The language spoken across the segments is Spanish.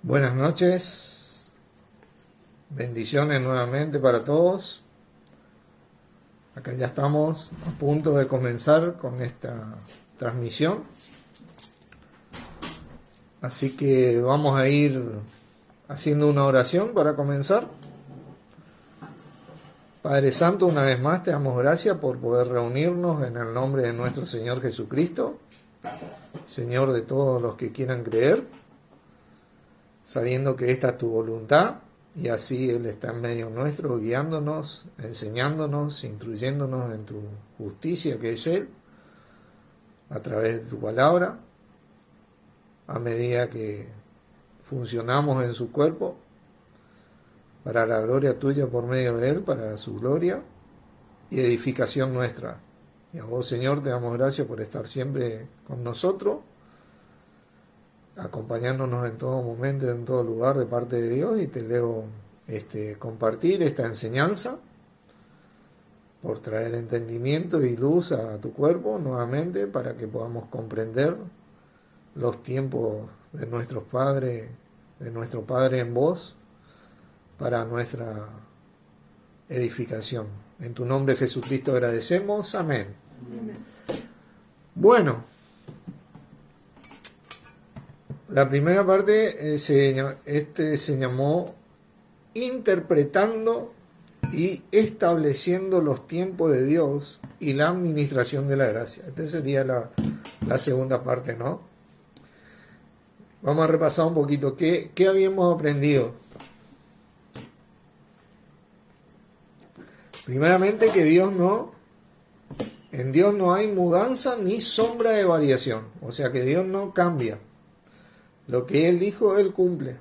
Buenas noches, bendiciones nuevamente para todos. Acá ya estamos a punto de comenzar con esta transmisión. Así que vamos a ir haciendo una oración para comenzar. Padre Santo, una vez más te damos gracias por poder reunirnos en el nombre de nuestro Señor Jesucristo, Señor de todos los que quieran creer, sabiendo que esta es tu voluntad, y así Él está en medio nuestro, guiándonos, enseñándonos, instruyéndonos en tu justicia, que es Él, a través de tu palabra, a medida que funcionamos en su cuerpo, para la gloria tuya por medio de Él, para su gloria y edificación nuestra. Y a vos, Señor, te damos gracias por estar siempre con nosotros, acompañándonos en todo momento, en todo lugar de parte de Dios, y te leo compartir esta enseñanza por traer entendimiento y luz a tu cuerpo nuevamente para que podamos comprender los tiempos de nuestros padres, de nuestro Padre en vos, para nuestra edificación. En tu nombre, Jesucristo, agradecemos. Amén. Amén. Bueno, la primera parte se llamó Interpretando y estableciendo los tiempos de Dios y la administración de la gracia. Esta sería la segunda parte, ¿no? Vamos a repasar un poquito qué habíamos aprendido. Primeramente que en Dios no hay mudanza ni sombra de variación. O sea que Dios no cambia. Lo que Él dijo, Él cumple.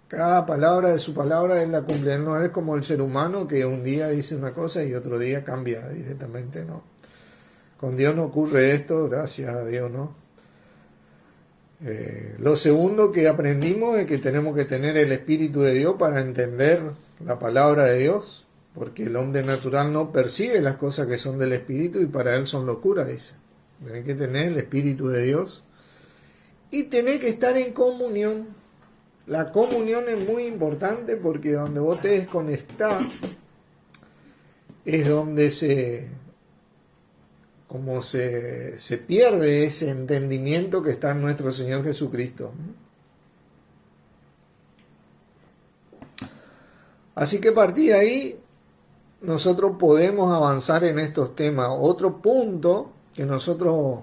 Cada palabra de su palabra Él la cumple. Él no es como el ser humano que un día dice una cosa y otro día cambia directamente, ¿no? Con Dios no ocurre esto, gracias a Dios, ¿no? Lo segundo que aprendimos es que tenemos que tener el Espíritu de Dios para entender la palabra de Dios, porque el hombre natural no percibe las cosas que son del Espíritu y para él son locura, dice. Tiene que tener el Espíritu de Dios y tener que estar en comunión. La comunión es muy importante porque donde vos te desconectás es donde se pierde ese entendimiento que está en nuestro Señor Jesucristo. Así que a partir de ahí nosotros podemos avanzar en estos temas. Otro punto que nosotros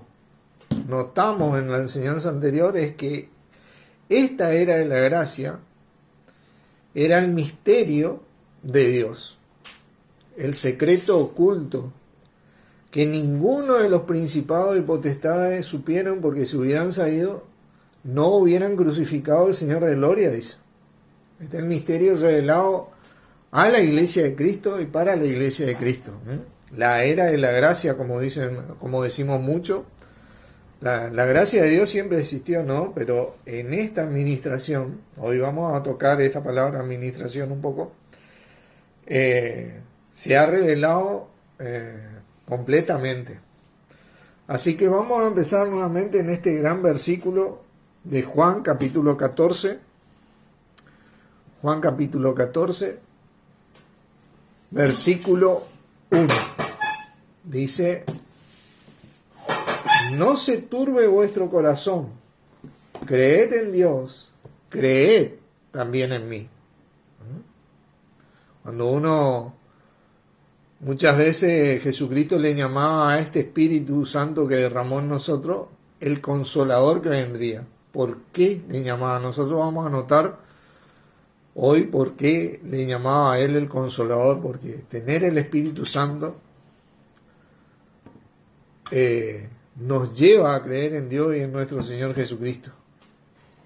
notamos en la enseñanza anterior es que esta era de la gracia, era el misterio de Dios, el secreto oculto, que ninguno de los principados y potestades supieron, porque si hubieran sabido, no hubieran crucificado al Señor de gloria, dice. Este es el misterio revelado a la iglesia de Cristo y para la iglesia de Cristo. La era de la gracia, como decimos mucho. La gracia de Dios siempre existió, ¿no? Pero en esta administración, hoy vamos a tocar esta palabra administración un poco, se ha revelado completamente. Así que vamos a empezar nuevamente en este gran versículo de Juan capítulo 14. Juan capítulo 14, versículo 1. Dice: no se turbe vuestro corazón, creed en Dios, creed también en mí. Cuando muchas veces Jesucristo le llamaba a este Espíritu Santo que derramó en nosotros, el Consolador que vendría. ¿Por qué le llamaba a nosotros? Vamos a notar hoy por qué le llamaba a Él el Consolador, porque tener el Espíritu Santo nos lleva a creer en Dios y en nuestro Señor Jesucristo.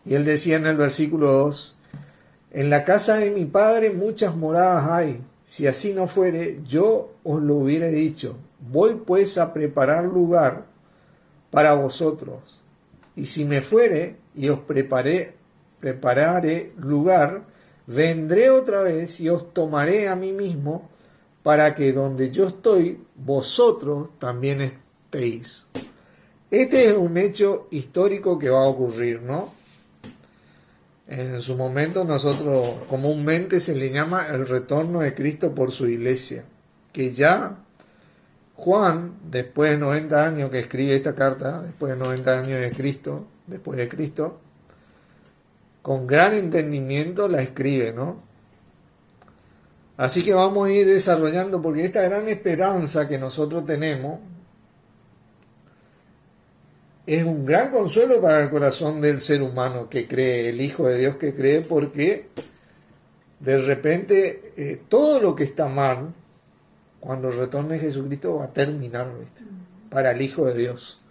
Y Él decía en el versículo 2, en la casa de mi Padre muchas moradas hay, si así no fuere, yo os lo hubiera dicho, voy pues a preparar lugar para vosotros, y si me fuere y os prepararé lugar, vendré otra vez y os tomaré a mí mismo, para que donde yo estoy, vosotros también estéis. Este es un hecho histórico que va a ocurrir, ¿no? En su momento nosotros comúnmente se le llama el retorno de Cristo por su iglesia, que ya Juan, después de 90 años que escribe esta carta, después de 90 años de Cristo, después de Cristo, con gran entendimiento la escribe, ¿no? Así que vamos a ir desarrollando, porque esta gran esperanza que nosotros tenemos es un gran consuelo para el corazón del ser humano que cree, el Hijo de Dios que cree, porque de repente todo lo que está mal, cuando retorne Jesucristo, va a terminar, ¿viste? Para el Hijo de Dios.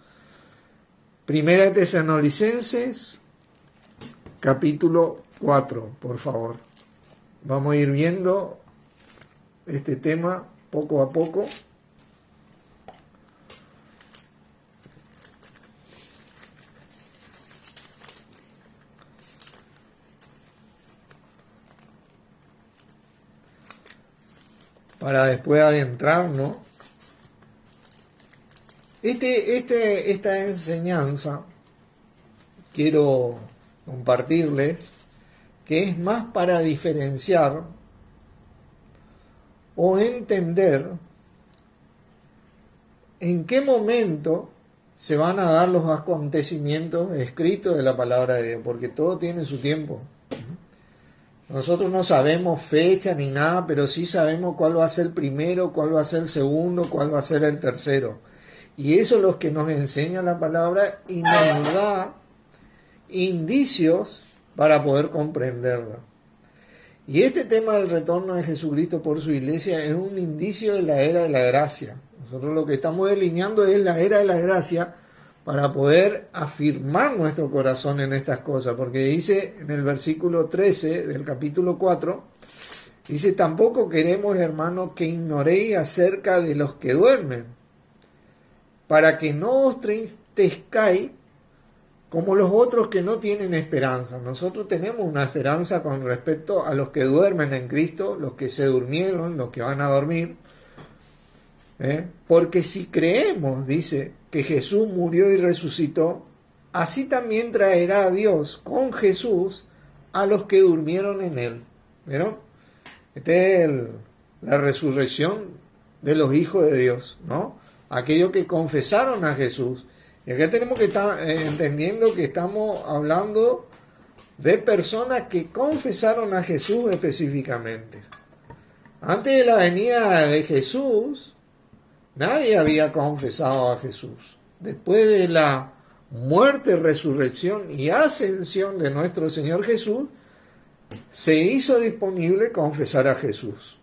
Primera de Tesalonicenses, capítulo 4, por favor. Vamos a ir viendo este tema poco a poco. Para después adentrarnos. Esta enseñanza quiero compartirles que es más para diferenciar o entender en qué momento se van a dar los acontecimientos escritos de la palabra de Dios, porque todo tiene su tiempo. Nosotros no sabemos fecha ni nada, pero sí sabemos cuál va a ser el primero, cuál va a ser el segundo, cuál va a ser el tercero. Y eso es lo que nos enseña la palabra y nos da indicios para poder comprenderla. Y este tema del retorno de Jesucristo por su iglesia es un indicio de la era de la gracia. Nosotros lo que estamos delineando es la era de la gracia para poder afirmar nuestro corazón en estas cosas, porque dice en el versículo 13 del capítulo 4, dice: tampoco queremos, hermanos, que ignoréis acerca de los que duermen, para que no os tristezcáis como los otros que no tienen esperanza. Nosotros tenemos una esperanza con respecto a los que duermen en Cristo, los que se durmieron, los que van a dormir. Porque si creemos, dice, que Jesús murió y resucitó, así también traerá a Dios con Jesús a los que durmieron en él. ¿Vieron? Esta es la resurrección de los hijos de Dios, ¿no? Aquellos que confesaron a Jesús. Y acá tenemos que estar entendiendo que estamos hablando de personas que confesaron a Jesús específicamente. Antes de la venida de Jesús, nadie había confesado a Jesús. Después de la muerte, resurrección y ascensión de nuestro Señor Jesús, se hizo disponible confesar a Jesús.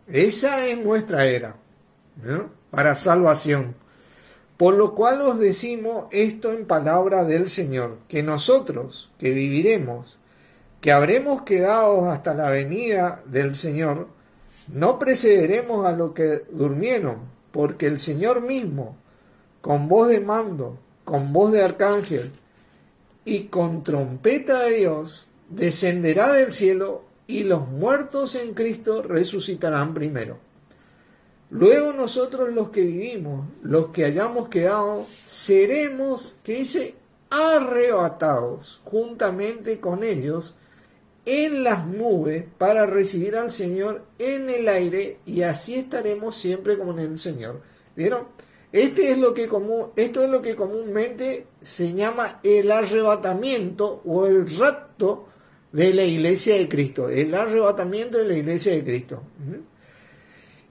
Esa es nuestra era, ¿no? Para salvación. Por lo cual os decimos esto en palabra del Señor, que nosotros que viviremos, que habremos quedado hasta la venida del Señor, no precederemos a los que durmieron, porque el Señor mismo, con voz de mando, con voz de arcángel y con trompeta de Dios, descenderá del cielo, y los muertos en Cristo resucitarán primero. Luego nosotros los que vivimos, los que hayamos quedado, seremos, que dice, arrebatados juntamente con ellos en las nubes para recibir al Señor en el aire, y así estaremos siempre como en el Señor. ¿Vieron? Esto es lo que comúnmente se llama el arrebatamiento o el rapto de la iglesia de Cristo. El arrebatamiento de la iglesia de Cristo.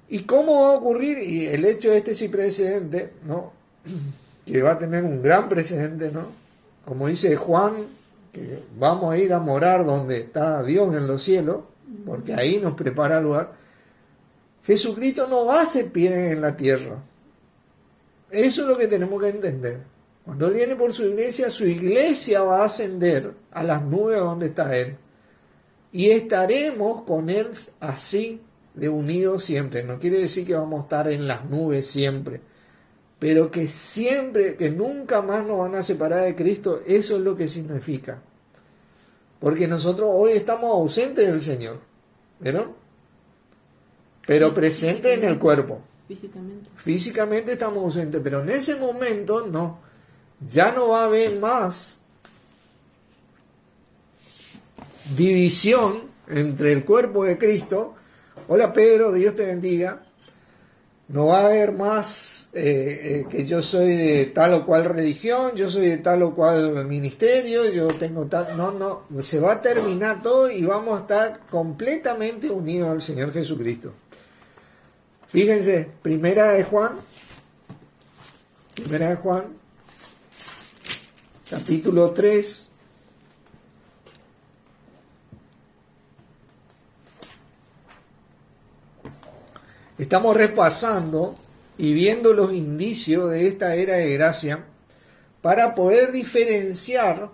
¿Y cómo va a ocurrir? Y el hecho de este sí precedente, ¿no? Que va a tener un gran precedente, ¿no? Como dice Juan, que vamos a ir a morar donde está Dios en los cielos, porque ahí nos prepara el lugar. Jesucristo no va a hacer pie en la tierra. Eso es lo que tenemos que entender. Cuando Él viene por su iglesia va a ascender a las nubes donde está Él. Y estaremos con Él así de unidos siempre. No quiere decir que vamos a estar en las nubes siempre, pero que siempre, que nunca más nos van a separar de Cristo. Eso es lo que significa. Porque nosotros hoy estamos ausentes del Señor, ¿verdad? Pero presentes en el cuerpo. Físicamente estamos ausentes, pero en ese momento no. Ya no va a haber más división entre el cuerpo de Cristo. Hola Pedro, Dios te bendiga. No va a haber más que yo soy de tal o cual religión, yo soy de tal o cual ministerio, yo tengo tal... No, se va a terminar todo y vamos a estar completamente unidos al Señor Jesucristo. Fíjense, Primera de Juan, capítulo 3. Estamos repasando y viendo los indicios de esta era de gracia para poder diferenciar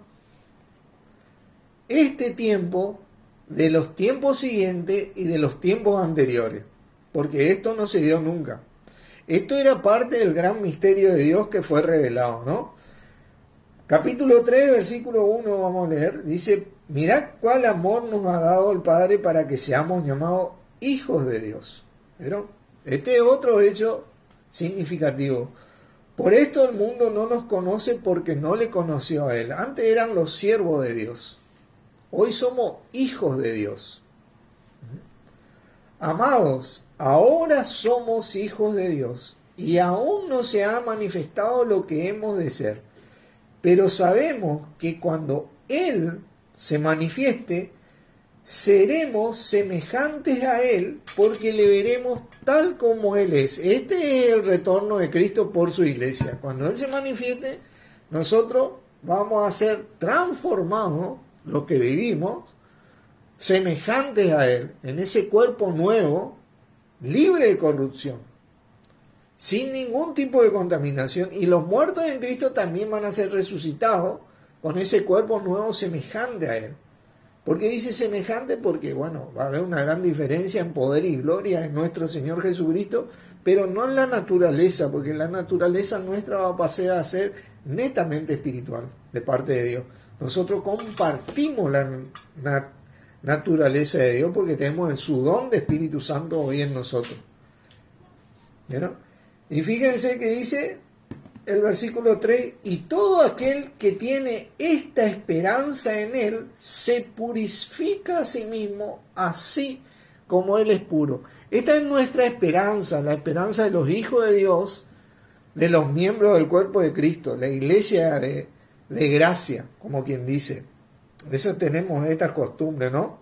este tiempo de los tiempos siguientes y de los tiempos anteriores, porque esto no se dio nunca. Esto era parte del gran misterio de Dios que fue revelado, ¿no? Capítulo 3, versículo 1, vamos a leer, dice: mirad cuál amor nos ha dado el Padre para que seamos llamados hijos de Dios. ¿Vieron? Este es otro hecho significativo. Por esto el mundo no nos conoce porque no le conoció a Él. Antes eran los siervos de Dios. Hoy somos hijos de Dios. Amados, ahora somos hijos de Dios y aún no se ha manifestado lo que hemos de ser. Pero sabemos que cuando Él se manifieste, seremos semejantes a Él porque le veremos tal como Él es. Este es el retorno de Cristo por su iglesia. Cuando Él se manifieste, nosotros vamos a ser transformados, lo que vivimos, semejantes a Él, en ese cuerpo nuevo, libre de corrupción, sin ningún tipo de contaminación. Y los muertos en Cristo también van a ser resucitados con ese cuerpo nuevo semejante a Él. ¿Por qué dice semejante? Porque, bueno, va a haber una gran diferencia en poder y gloria en nuestro Señor Jesucristo, pero no en la naturaleza, porque la naturaleza nuestra va a pasar a ser netamente espiritual de parte de Dios. Nosotros compartimos la naturaleza de Dios porque tenemos su don de Espíritu Santo hoy en nosotros. ¿Vieron? Y fíjense que dice el versículo 3, y todo aquel que tiene esta esperanza en Él se purifica a sí mismo, así como Él es puro. Esta es nuestra esperanza, la esperanza de los hijos de Dios, de los miembros del cuerpo de Cristo, la iglesia de gracia, como quien dice. De eso tenemos estas costumbres, ¿no?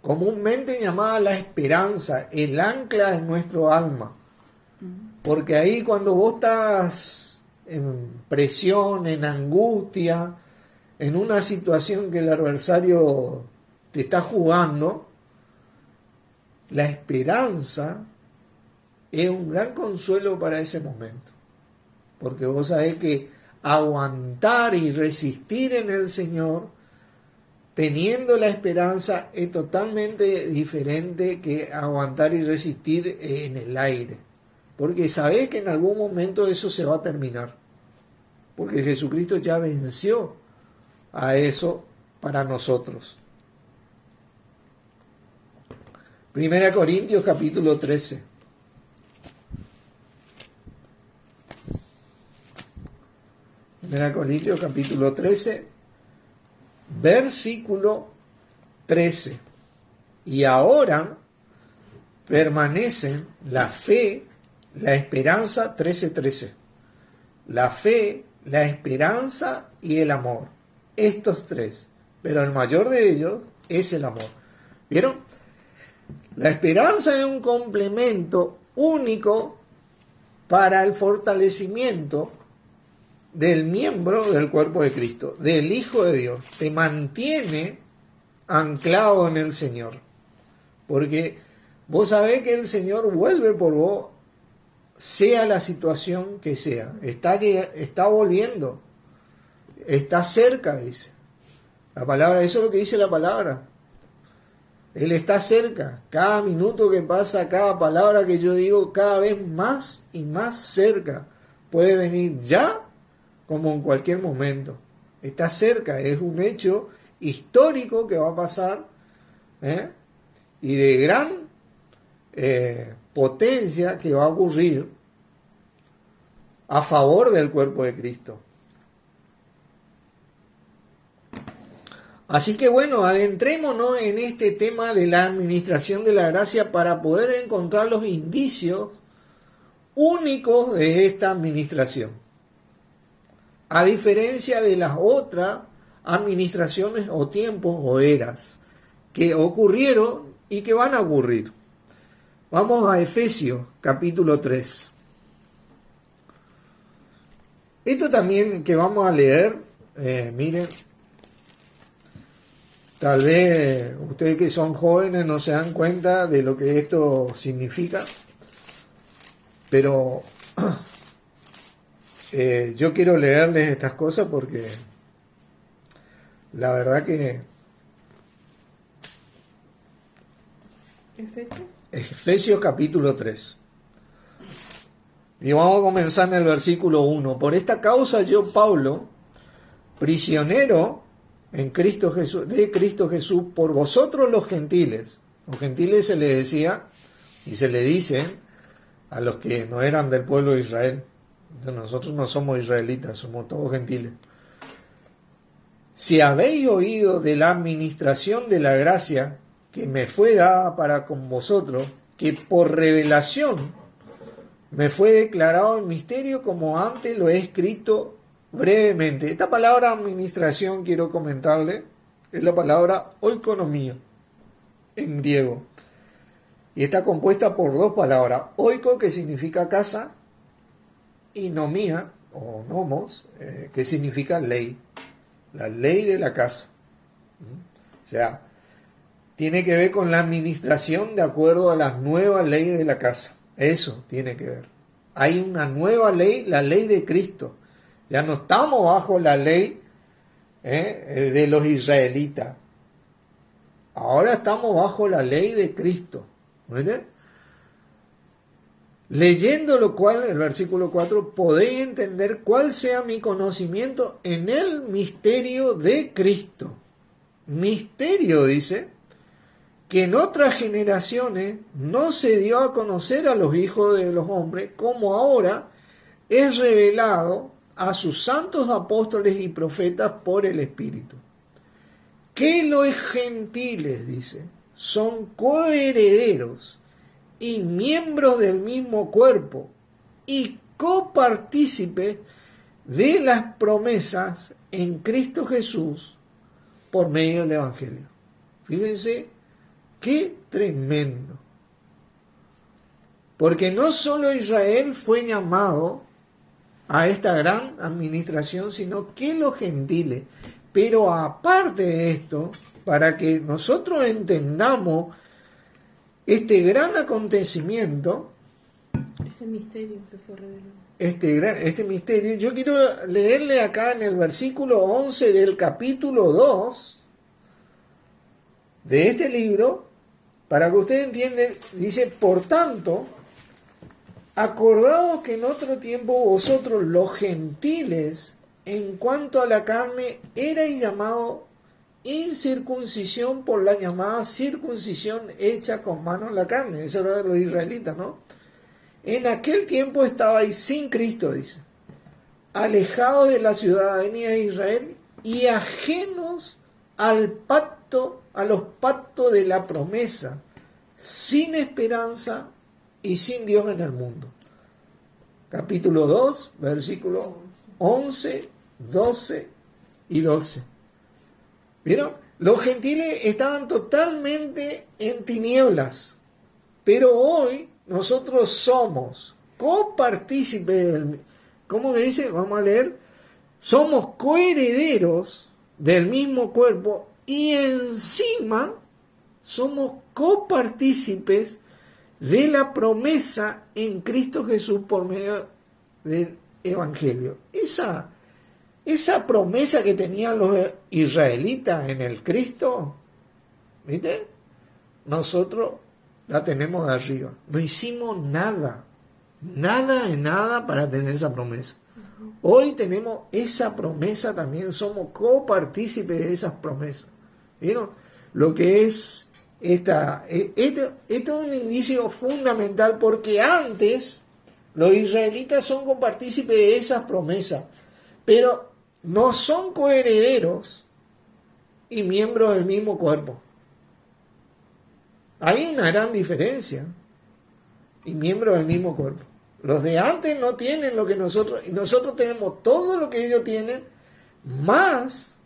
Comúnmente llamada la esperanza, el ancla de nuestro alma. Porque ahí cuando vos estás en presión, en angustia, en una situación que el adversario te está jugando, la esperanza es un gran consuelo para ese momento. Porque vos sabés que aguantar y resistir en el Señor, teniendo la esperanza, es totalmente diferente que aguantar y resistir en el aire. Porque sabés que en algún momento eso se va a terminar. Porque Jesucristo ya venció a eso para nosotros. 1 Corintios capítulo 13. 1 Corintios capítulo 13, versículo 13. Y ahora permanecen la fe, la esperanza, 13:13. La fe, la esperanza y el amor. Estos tres. Pero el mayor de ellos es el amor. ¿Vieron? La esperanza es un complemento único para el fortalecimiento del miembro del cuerpo de Cristo, del Hijo de Dios. Te mantiene anclado en el Señor. Porque vos sabés que el Señor vuelve por vos, sea la situación que sea. Está volviendo. Está cerca, dice. La palabra, eso es lo que dice la palabra. Él está cerca. Cada minuto que pasa, cada palabra que yo digo, cada vez más y más cerca. Puede venir ya como en cualquier momento. Está cerca. Es un hecho histórico que va a pasar, y de gran potencia que va a ocurrir a favor del cuerpo de Cristo. Así que bueno, adentrémonos en este tema de la administración de la gracia para poder encontrar los indicios únicos de esta administración. A diferencia de las otras administraciones o tiempos o eras que ocurrieron y que van a ocurrir. Vamos a Efesios capítulo 3. Esto también que vamos a leer, miren, tal vez ustedes que son jóvenes no se dan cuenta de lo que esto significa, pero yo quiero leerles estas cosas porque la verdad que Efesios capítulo 3. Y vamos a comenzar en el versículo 1. Por esta causa yo, Pablo, prisionero en Cristo Jesús, de Cristo Jesús, por vosotros los gentiles. Los gentiles se les decía y se le dicen a los que no eran del pueblo de Israel. Nosotros no somos israelitas, somos todos gentiles. Si habéis oído de la administración de la gracia que me fue dada para con vosotros, que por revelación me fue declarado el misterio como antes lo he escrito brevemente. Esta palabra administración, quiero comentarle, es la palabra oikonomía en griego. Y está compuesta por dos palabras. Oiko, que significa casa, y nomía, o nomos, que significa ley. La ley de la casa. O sea, tiene que ver con la administración de acuerdo a las nuevas leyes de la casa. Eso tiene que ver. Hay una nueva ley, la ley de Cristo. Ya no estamos bajo la ley de los israelitas. Ahora estamos bajo la ley de Cristo. ¿Ven? Leyendo lo cual, el versículo 4, podéis entender cuál sea mi conocimiento en el misterio de Cristo. Misterio, dice, que en otras generaciones no se dio a conocer a los hijos de los hombres, como ahora es revelado a sus santos apóstoles y profetas por el Espíritu. Que los gentiles, dice, son coherederos y miembros del mismo cuerpo y copartícipes de las promesas en Cristo Jesús por medio del Evangelio. Fíjense qué tremendo. Porque no solo Israel fue llamado a esta gran administración, sino que los gentiles. Pero aparte de esto, para que nosotros entendamos este gran acontecimiento, ese misterio que fue revelado, este misterio, yo quiero leerle acá en el versículo 11 del capítulo 2 de este libro, para que usted entienda. Dice, por tanto, acordaos que en otro tiempo vosotros los gentiles, en cuanto a la carne, erais llamados incircuncisión por la llamada circuncisión hecha con mano en la carne. Eso era de los israelitas, ¿no? En aquel tiempo estabais sin Cristo, dice, alejados de la ciudadanía de Israel y ajenos al pacto, a los pactos de la promesa, sin esperanza y sin Dios en el mundo. Capítulo 2, versículos 11, 12 y 12. ¿Vieron? Los gentiles estaban totalmente en tinieblas, pero hoy nosotros somos copartícipes del... ¿Cómo me dice? Vamos a leer. Somos coherederos del mismo cuerpo y encima somos copartícipes de la promesa en Cristo Jesús por medio del Evangelio. Esa promesa que tenían los israelitas en el Cristo, ¿viste? Nosotros la tenemos de arriba. No hicimos nada de nada para tener esa promesa. Hoy tenemos esa promesa también, somos copartícipes de esas promesas. ¿Vieron? Lo que es esto es un indicio fundamental, porque antes los israelitas son copartícipes de esas promesas, pero no son coherederos y miembros del mismo cuerpo. Hay una gran diferencia. Y miembros del mismo cuerpo. Los de antes no tienen lo que nosotros, y nosotros tenemos todo lo que ellos tienen, más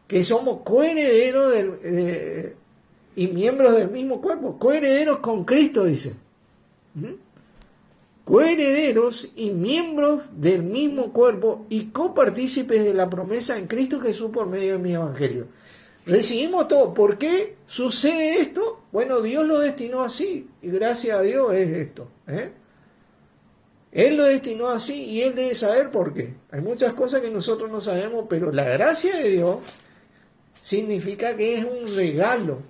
que somos coherederos y miembros del mismo cuerpo, coherederos con Cristo, dice. Coherederos y miembros del mismo cuerpo y copartícipes de la promesa en Cristo Jesús por medio de mi evangelio. Recibimos todo. ¿Por qué sucede esto? Bueno, Dios lo destinó así, y gracias a Dios es esto. Él lo destinó así y Él debe saber por qué. Hay muchas cosas que nosotros no sabemos, pero la gracia de Dios significa que es un regalo.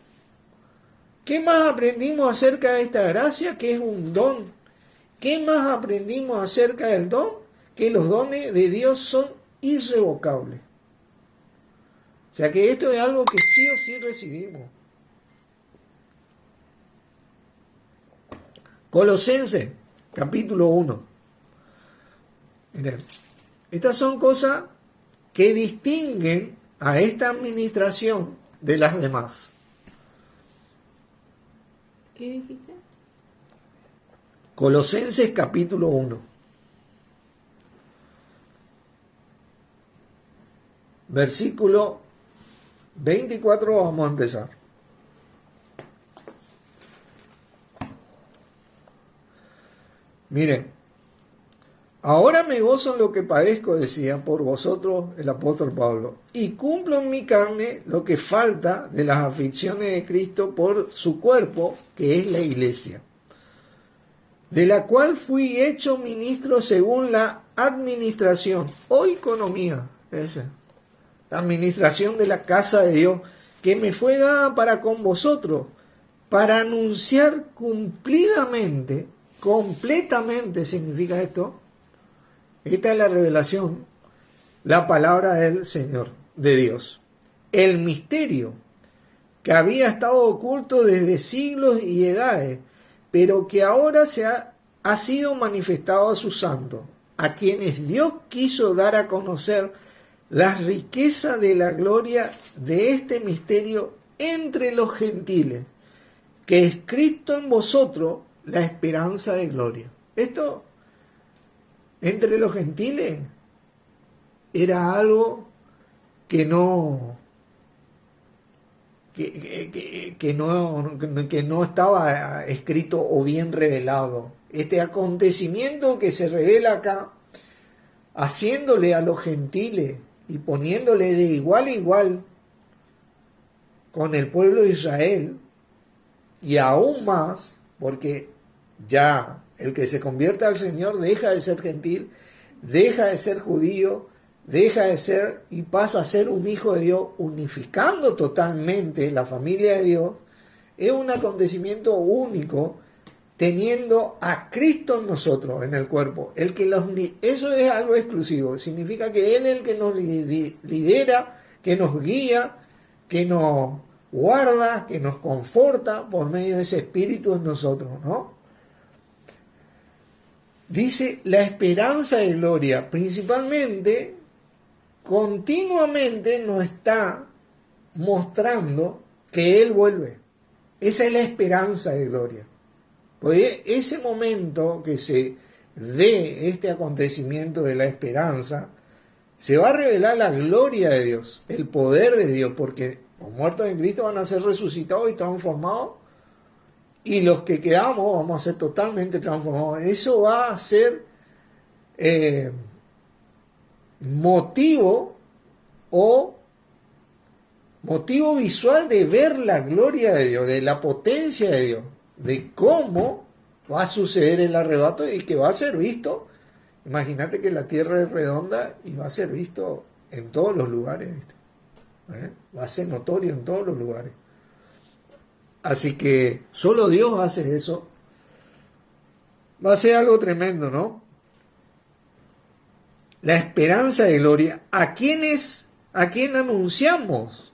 ¿Qué más aprendimos acerca de esta gracia? Que es un don. ¿Qué más aprendimos acerca del don? Que los dones de Dios son irrevocables. O sea que esto es algo que sí o sí recibimos. Colosenses, capítulo 1. Miren, estas son cosas que distinguen a esta administración de las demás. ¿Qué dijiste? Colosenses, capítulo 1. Versículo 24 vamos a empezar. Miren, ahora me gozo en lo que padezco, decía, por vosotros el apóstol Pablo, y cumplo en mi carne lo que falta de las aflicciones de Cristo por su cuerpo, que es la iglesia, de la cual fui hecho ministro según la administración o economía, la administración de la casa de Dios, que me fue dada para con vosotros, para anunciar cumplidamente, completamente significa esto, esta es la revelación, la palabra del Señor, de Dios, el misterio que había estado oculto desde siglos y edades, pero que ahora ha sido manifestado a sus santos, a quienes Dios quiso dar a conocer las riquezas de la gloria de este misterio entre los gentiles, que es Cristo en vosotros, la esperanza de gloria. Esto, entre los gentiles, era algo que no estaba escrito o bien revelado. Este acontecimiento que se revela acá, haciéndole a los gentiles y poniéndole de igual a igual con el pueblo de Israel, y aún más, porque ya el que se convierte al Señor deja de ser gentil, deja de ser judío, deja de ser y pasa a ser un hijo de Dios, unificando totalmente la familia de Dios. Es un acontecimiento único, teniendo a Cristo en nosotros, en el cuerpo. Eso es algo exclusivo. Significa que Él es el que nos lidera, que nos guía, que nos guarda, que nos conforta por medio de ese espíritu en nosotros, ¿no? Dice la esperanza de gloria, principalmente, continuamente nos está mostrando que Él vuelve. Esa es la esperanza de gloria. Pues ese momento que se dé este acontecimiento de la esperanza, se va a revelar la gloria de Dios, el poder de Dios, porque los muertos en Cristo van a ser resucitados y transformados, y los que quedamos vamos a ser totalmente transformados. Eso va a ser motivo visual de ver la gloria de Dios, de la potencia de Dios, de cómo va a suceder el arrebato y que va a ser visto. Imagínate que la tierra es redonda y va a ser visto en todos los lugares. Va a ser notorio en todos los lugares. Así que solo Dios hace eso. Va a ser algo tremendo, ¿no? La esperanza de gloria. ¿A quién anunciamos?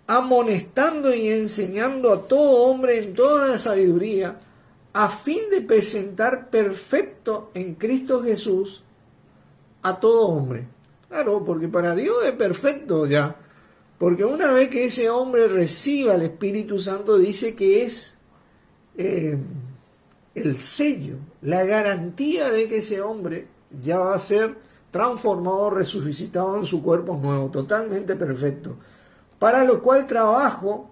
Amonestando y enseñando a todo hombre en toda la sabiduría, a fin de presentar perfecto en Cristo Jesús a todo hombre. Claro, porque para Dios es perfecto ya, Porque una vez que ese hombre reciba el Espíritu Santo, dice que es el sello, la garantía de que ese hombre ya va a ser transformado, resucitado en su cuerpo nuevo, totalmente perfecto. Para lo cual trabajo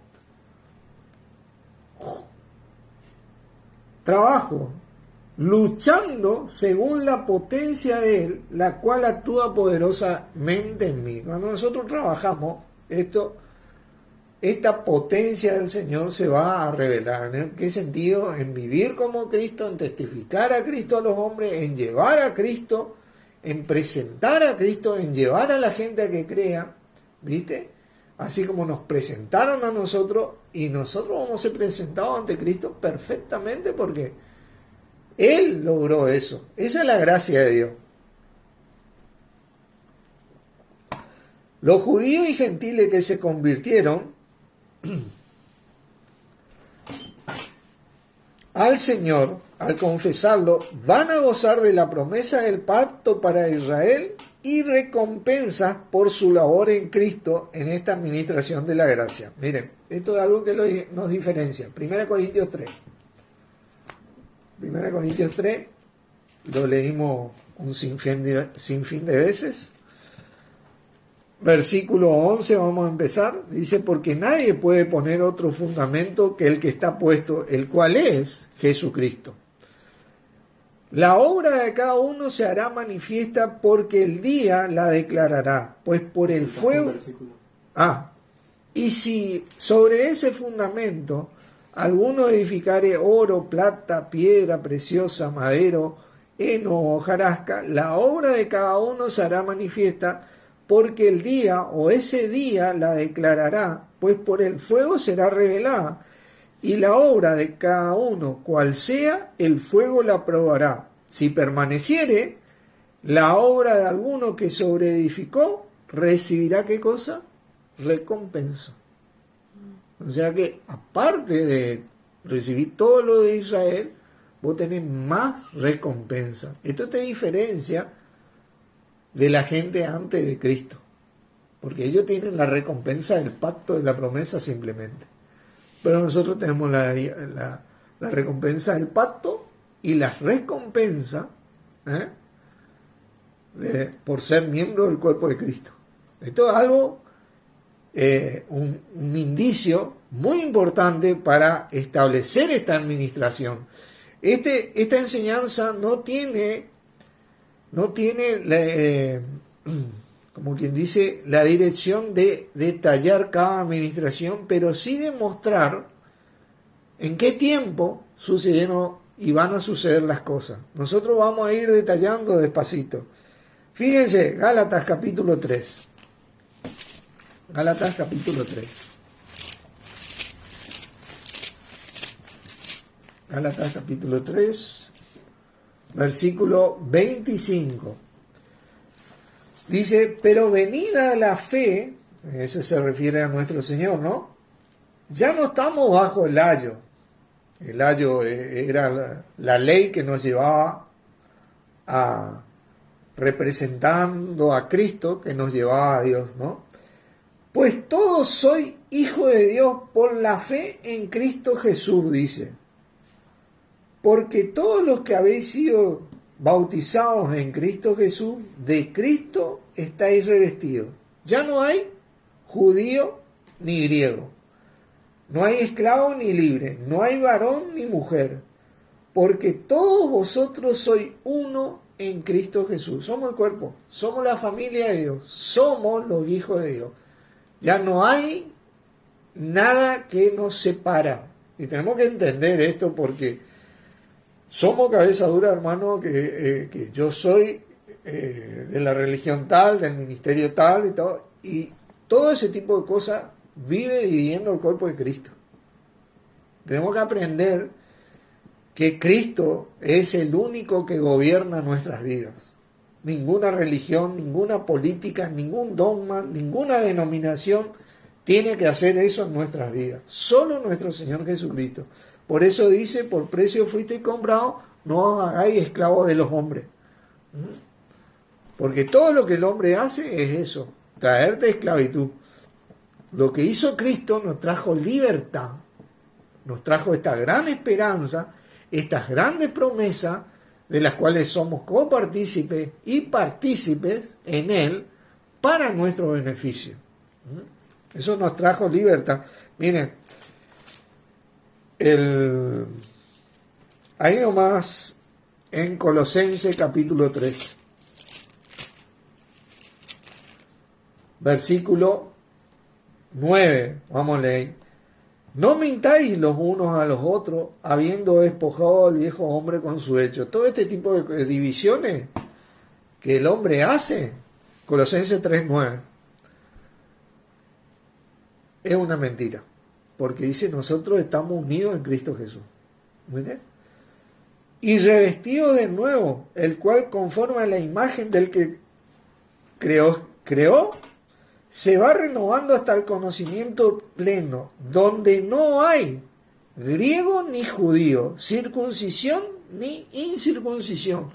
luchando según la potencia de Él, la cual actúa poderosamente en mí. Cuando nosotros trabajamos, esta potencia del Señor se va a revelar. ¿En qué sentido? En vivir como Cristo, en testificar a Cristo a los hombres, en llevar a Cristo, en presentar a Cristo, en llevar a la gente a que crea, ¿viste? Así como nos presentaron a nosotros, y nosotros vamos a ser presentados ante Cristo perfectamente porque Él logró eso. Esa es la gracia de Dios. Los judíos y gentiles que se convirtieron al Señor, al confesarlo, van a gozar de la promesa del pacto para Israel y recompensas por su labor en Cristo en esta administración de la gracia. Miren, esto es algo que nos diferencia. 1 Corintios 3. 1 Corintios 3, lo leímos un sinfín de veces. Versículo 11, vamos a empezar. Dice, porque nadie puede poner otro fundamento que el que está puesto, el cual es Jesucristo. La obra de cada uno se hará manifiesta porque el día la declarará, pues por el fuego... y si sobre ese fundamento alguno edificare oro, plata, piedra preciosa, madero, heno o hojarasca, la obra de cada uno se hará manifiesta porque el día o ese día la declarará, pues por el fuego será revelada, y la obra de cada uno, cual sea, el fuego la probará. Si permaneciere, la obra de alguno que sobreedificó, recibirá ¿qué cosa? Recompensa. O sea que, aparte de recibir todo lo de Israel, vos tenés más recompensa. Esto te diferencia de la gente antes de Cristo, porque ellos tienen la recompensa del pacto de la promesa simplemente, pero nosotros tenemos la recompensa del pacto y la recompensa por ser miembro del cuerpo de Cristo. Esto es algo, un indicio muy importante para establecer esta administración. Esta enseñanza no tiene como quien dice, la dirección de detallar cada administración, pero sí de mostrar en qué tiempo sucedieron y van a suceder las cosas. Nosotros vamos a ir detallando despacito. Fíjense, Gálatas capítulo 3. Gálatas capítulo 3. Gálatas capítulo 3, versículo 25. Dice, pero venida la fe, ese se refiere a nuestro Señor, ¿no? Ya no estamos bajo el ayo. El ayo era la ley que nos llevaba a, representando a Cristo, que nos llevaba a Dios, ¿no? Pues todos sois hijos de Dios por la fe en Cristo Jesús, dice. Porque todos los que habéis sido bautizados en Cristo Jesús, de Cristo estáis revestidos. Ya no hay judío ni griego, no hay esclavo ni libre, no hay varón ni mujer, porque todos vosotros sois uno en Cristo Jesús. Somos el cuerpo, somos la familia de Dios, somos los hijos de Dios. Ya no hay nada que nos separa. Y tenemos que entender esto porque somos cabeza dura, hermano, que yo soy de la religión tal, del ministerio tal y todo ese tipo de cosas vive dividiendo el cuerpo de Cristo. Tenemos que aprender que Cristo es el único que gobierna nuestras vidas. Ninguna religión, ninguna política, ningún dogma, ninguna denominación tiene que hacer eso en nuestras vidas. Solo nuestro Señor Jesucristo. Por eso dice, por precio fuiste comprado, no os hagáis esclavos de los hombres. Porque todo lo que el hombre hace es eso, traerte esclavitud. Lo que hizo Cristo nos trajo libertad, nos trajo esta gran esperanza, estas grandes promesas de las cuales somos copartícipes y partícipes en Él para nuestro beneficio. Eso nos trajo libertad. Miren, ahí nomás en Colosenses capítulo 3, versículo 9, vamos a leer. No mintáis los unos a los otros, habiendo despojado al viejo hombre con su hecho. Todo este tipo de divisiones que el hombre hace, Colosenses 3:9, es una mentira. Porque dice, nosotros estamos unidos en Cristo Jesús. ¿Miren? Y revestido de nuevo, el cual conforme a la imagen del que creó, se va renovando hasta el conocimiento pleno, donde no hay griego ni judío, circuncisión ni incircuncisión,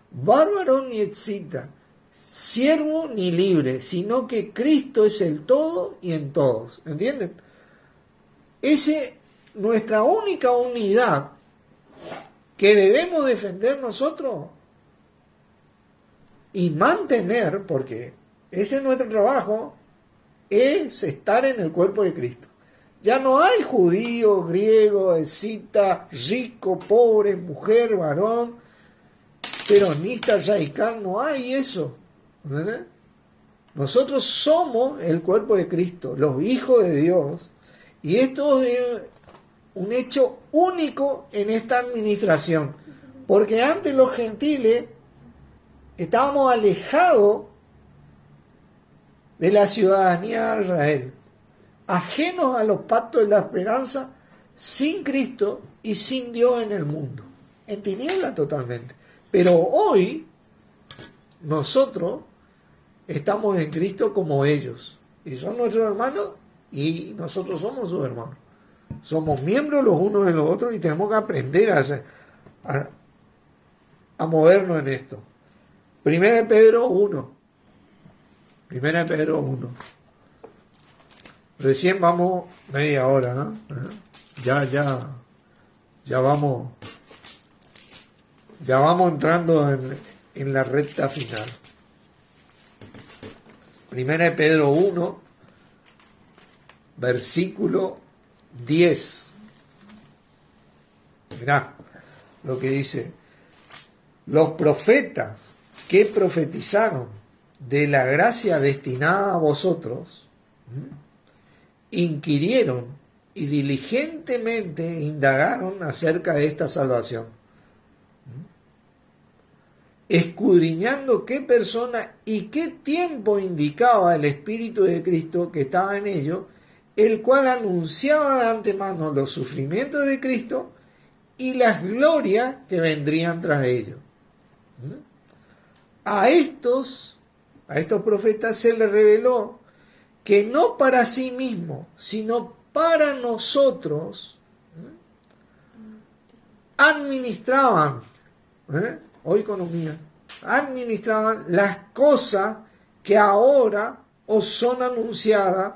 bárbaro ni escita, siervo ni libre, sino que Cristo es el todo y en todos. ¿Entienden? Nuestra única unidad que debemos defender nosotros y mantener, porque ese es nuestro trabajo, es estar en el cuerpo de Cristo. Ya no hay judío, griego, escita, rico, pobre, mujer, varón, peronista, radical, no hay eso. ¿Verdad? Nosotros somos el cuerpo de Cristo, los hijos de Dios, y esto es un hecho único en esta administración, porque antes los gentiles estábamos alejados de la ciudadanía de Israel, ajenos a los pactos de la esperanza, sin Cristo y sin Dios en el mundo, en tinieblas totalmente. Pero hoy nosotros estamos en Cristo como ellos, y son nuestros hermanos y nosotros somos sus hermanos. Somos miembros los unos de los otros y tenemos que aprender a movernos en esto. Primera de Pedro 1. Primera de Pedro 1. Recién vamos media hora, ¿no? Ya vamos entrando en la recta final. Primera de Pedro 1, versículo 10. Mirá lo que dice. Los profetas que profetizaron de la gracia destinada a vosotros, inquirieron y diligentemente indagaron acerca de esta salvación, escudriñando qué persona y qué tiempo indicaba el Espíritu de Cristo que estaba en ellos, el cual anunciaba de antemano los sufrimientos de Cristo y las glorias que vendrían tras de ellos. A estos profetas se les reveló que no para sí mismos, sino para nosotros, administraban, administraban las cosas que ahora os son anunciadas,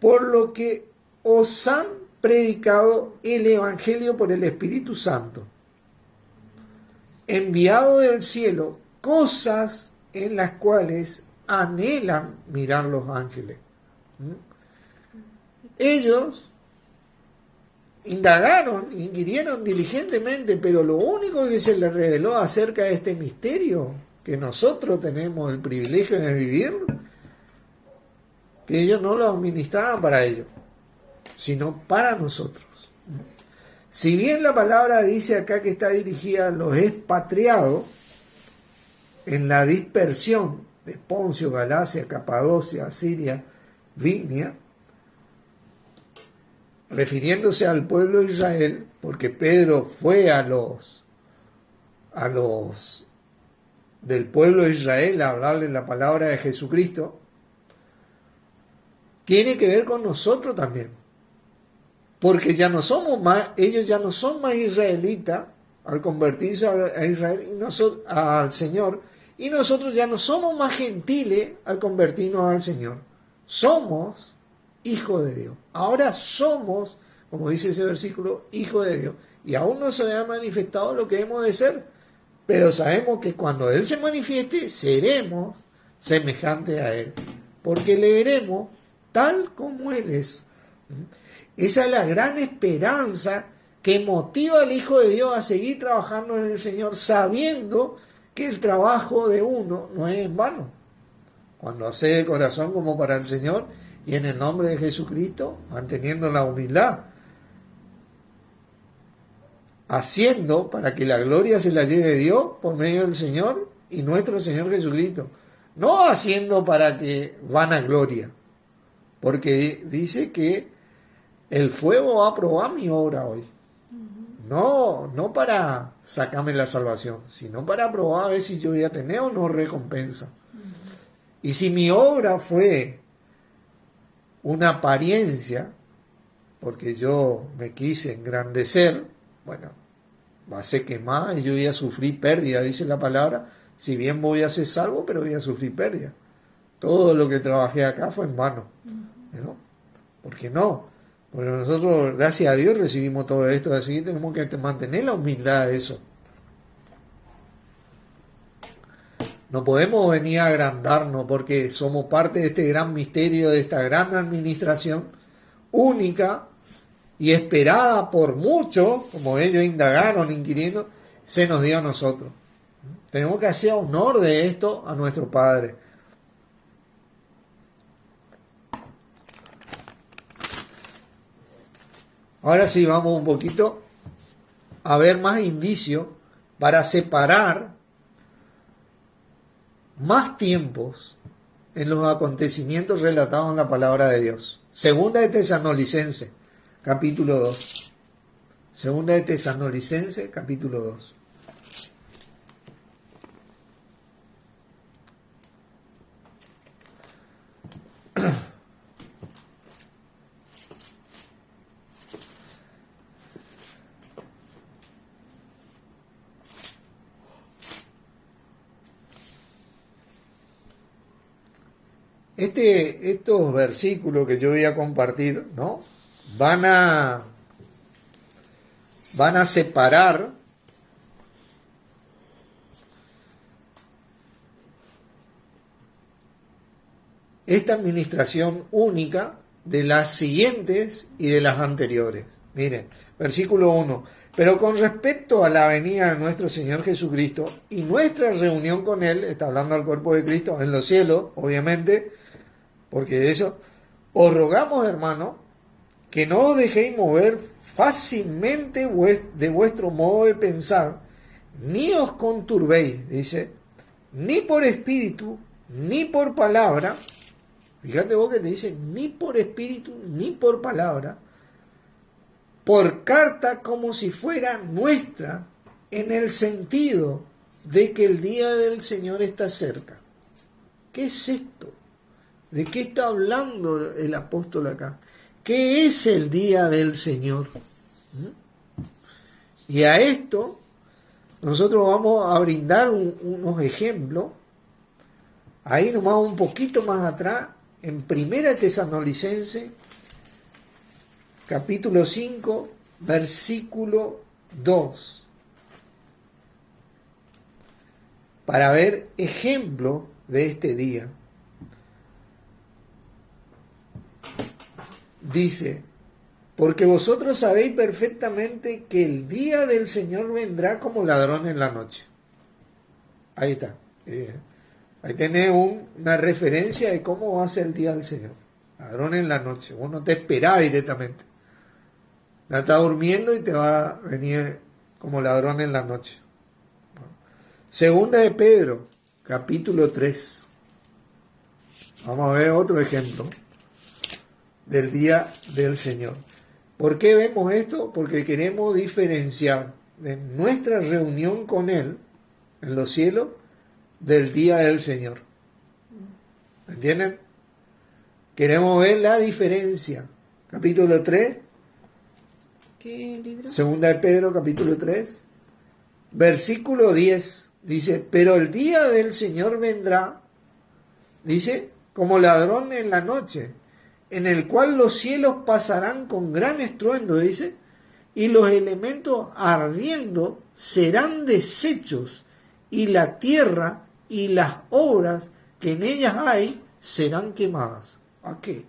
por lo que os han predicado el Evangelio por el Espíritu Santo, enviado del cielo, cosas en las cuales anhelan mirar los ángeles. Ellos indagaron, inquirieron diligentemente, pero lo único que se les reveló acerca de este misterio que nosotros tenemos el privilegio de vivir, que ellos no lo administraban para ellos, sino para nosotros. Si bien la palabra dice acá que está dirigida a los expatriados, en la dispersión de Poncio, Galacia, Capadocia, Siria, Bignia, refiriéndose al pueblo de Israel, porque Pedro fue a los del pueblo de Israel a hablarle la palabra de Jesucristo, tiene que ver con nosotros también, porque ya no somos más, ellos ya no son más israelitas al convertirse a Israel y nosotros, al Señor, y nosotros ya no somos más gentiles al convertirnos al Señor. Somos hijos de Dios. Ahora somos, como dice ese versículo, hijos de Dios. Y aún no se ha manifestado lo que hemos de ser. Pero sabemos que cuando Él se manifieste, seremos semejantes a Él. Porque le veremos tal como Él es. Esa es la gran esperanza que motiva al Hijo de Dios a seguir trabajando en el Señor, sabiendo que el trabajo de uno no es en vano. Cuando hace de corazón como para el Señor y en el nombre de Jesucristo, manteniendo la humildad, haciendo para que la gloria se la lleve Dios por medio del Señor y nuestro Señor Jesucristo. No haciendo para que vanagloria, porque dice que el fuego va a probar mi obra hoy. No para sacarme la salvación, sino para probar a ver si yo voy a tener o no recompensa. Y si mi obra fue una apariencia, porque yo me quise engrandecer, bueno, va a ser quemada y yo voy a sufrir pérdida, dice la palabra. Si bien voy a ser salvo, pero voy a sufrir pérdida. Todo lo que trabajé acá fue en vano, ¿no? ¿Por qué no? Porque nosotros, gracias a Dios, recibimos todo esto, así que tenemos que mantener la humildad de eso. No podemos venir a agrandarnos porque somos parte de este gran misterio, de esta gran administración única y esperada por muchos, como ellos indagaron, inquiriendo, se nos dio a nosotros. Tenemos que hacer honor de esto a nuestro Padre. Ahora sí, vamos un poquito a ver más indicios para separar más tiempos en los acontecimientos relatados en la palabra de Dios. Segunda de Tesalonicenses, capítulo 2. Segunda de Tesalonicenses, capítulo 2. Estos versículos que yo voy a compartir, ¿no? Van a separar esta administración única de las siguientes y de las anteriores. Miren, versículo 1. Pero con respecto a la venida de nuestro Señor Jesucristo y nuestra reunión con Él, está hablando al cuerpo de Cristo en los cielos, obviamente, porque de eso, os rogamos, hermano, que no os dejéis mover fácilmente de vuestro modo de pensar, ni os conturbéis, dice, ni por espíritu, ni por palabra. Fíjate vos que te dice, ni por espíritu, ni por palabra, por carta como si fuera nuestra, en el sentido de que el día del Señor está cerca. ¿Qué es esto? ¿De qué está hablando el apóstol acá? ¿Qué es el día del Señor? Y a esto nosotros vamos a brindar unos ejemplos. Ahí nomás un poquito más atrás, en Primera Tesalonicenses, capítulo 5, versículo 2. Para ver ejemplo de este día. Dice, porque vosotros sabéis perfectamente que el día del Señor vendrá como ladrón en la noche. Ahí está. Ahí tenés una referencia de cómo va a ser el día del Señor. Ladrón en la noche. Vos no te esperás directamente. Ya estás durmiendo y te va a venir como ladrón en la noche. Segunda de Pedro, capítulo 3. Vamos a ver otro ejemplo del día del Señor. ¿Por qué vemos esto? Porque queremos diferenciar de nuestra reunión con Él en los cielos del día del Señor. ¿Entienden? Queremos ver la diferencia. Capítulo 3. ¿Qué libro? Segunda de Pedro, capítulo 3. Versículo 10. Dice, pero el día del Señor vendrá, dice, como ladrón en la noche, en el cual los cielos pasarán con gran estruendo, dice, y los elementos ardiendo serán deshechos, y la tierra y las obras que en ellas hay serán quemadas. ¿A qué?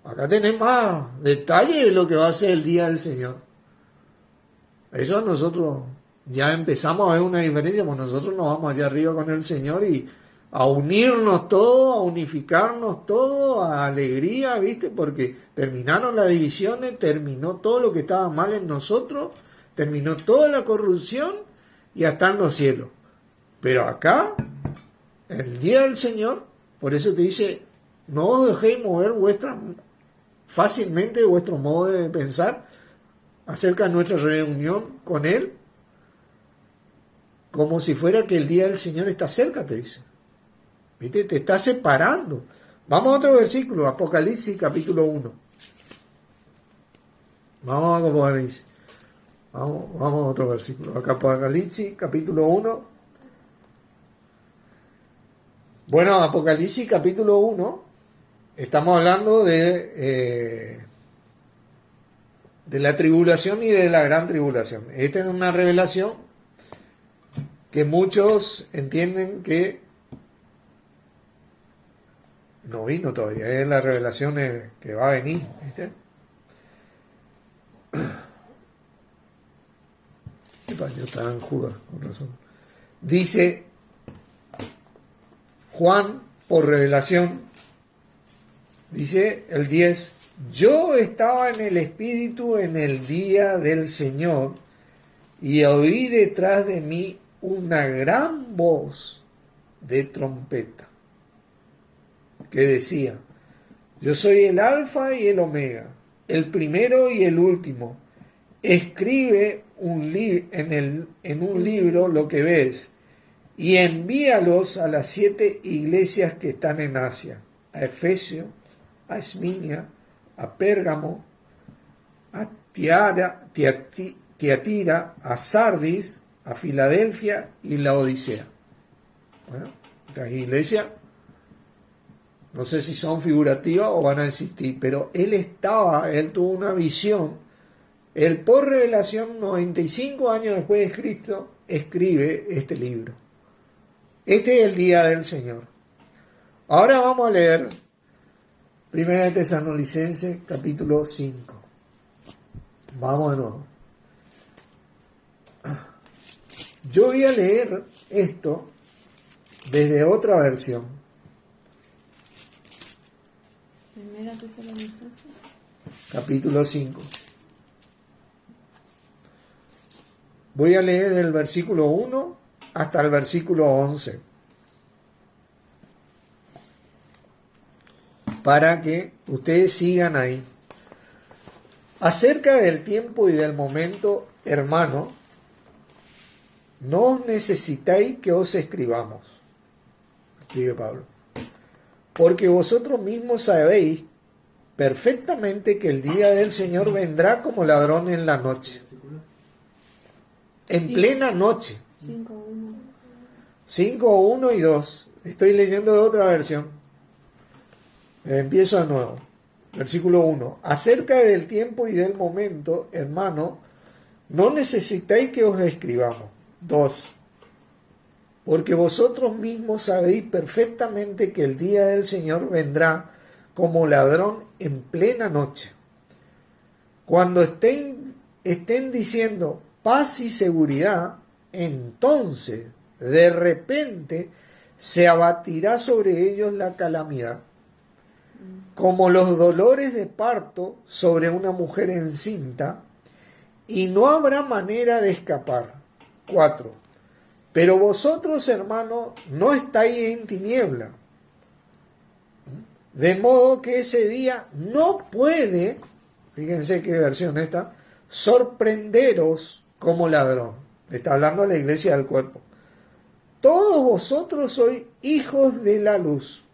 Acá tenemos más detalle de lo que va a ser el día del Señor. Eso nosotros ya empezamos a ver una diferencia, pues nosotros nos vamos allá arriba con el Señor y a unirnos todos, a unificarnos todos, a alegría, ¿viste? Porque terminaron las divisiones, terminó todo lo que estaba mal en nosotros, terminó toda la corrupción y hasta en los cielos. Pero acá, el día del Señor, por eso te dice, no os dejéis mover fácilmente vuestro modo de pensar acerca de nuestra reunión con Él, como si fuera que el día del Señor está cerca, te dice. ¿Viste? Te está separando. Vamos a otro versículo, Apocalipsis capítulo 1. Vamos a Apocalipsis. Vamos a otro versículo. Acá Apocalipsis capítulo 1. Bueno, Apocalipsis capítulo 1. Estamos hablando de la tribulación y de la gran tribulación. Esta es una revelación que muchos entienden que no vino todavía, es la revelación que va a venir, ¿viste? Yo estaba en Judas, con razón. Dice Juan, por revelación, dice el 10, yo estaba en el Espíritu en el día del Señor y oí detrás de mí una gran voz de trompeta que decía, yo soy el Alfa y el Omega, el primero y el último. Escribe en un libro lo que ves y envíalos a las 7 iglesias que están en Asia, a Efesio, a Esminia, a Pérgamo, a Tiatira, a Sardis, a Filadelfia y la Odisea. Bueno, las iglesias no sé si son figurativas o van a existir, pero él tuvo una visión. Él, por revelación, 95 años después de Cristo, escribe este libro. Este es el día del Señor. Ahora vamos a leer 1 Tesalonicenses, capítulo 5. Vamos de nuevo. Yo voy a leer esto desde otra versión. Capítulo 5. Voy a leer del versículo 1 hasta el versículo 11. Para que ustedes sigan ahí. Acerca del tiempo y del momento, hermano, no os necesitáis que os escribamos, escribe Pablo, porque vosotros mismos sabéis perfectamente que el día del Señor vendrá como ladrón en la noche. En plena noche. 5:1 y 2. Estoy leyendo de otra versión. Empiezo de nuevo. Versículo 1. Acerca del tiempo y del momento, hermano, no necesitáis que os escribamos. 2. Porque vosotros mismos sabéis perfectamente que el día del Señor vendrá como ladrón en plena noche. Cuando estén diciendo paz y seguridad, entonces de repente se abatirá sobre ellos la calamidad, como los dolores de parto sobre una mujer encinta, y no habrá manera de escapar. 4. Pero vosotros, hermanos, no estáis en tiniebla, de modo que ese día no puede, fíjense qué versión esta, sorprenderos como ladrón. Está hablando a la iglesia del cuerpo. Todos vosotros sois hijos de la luz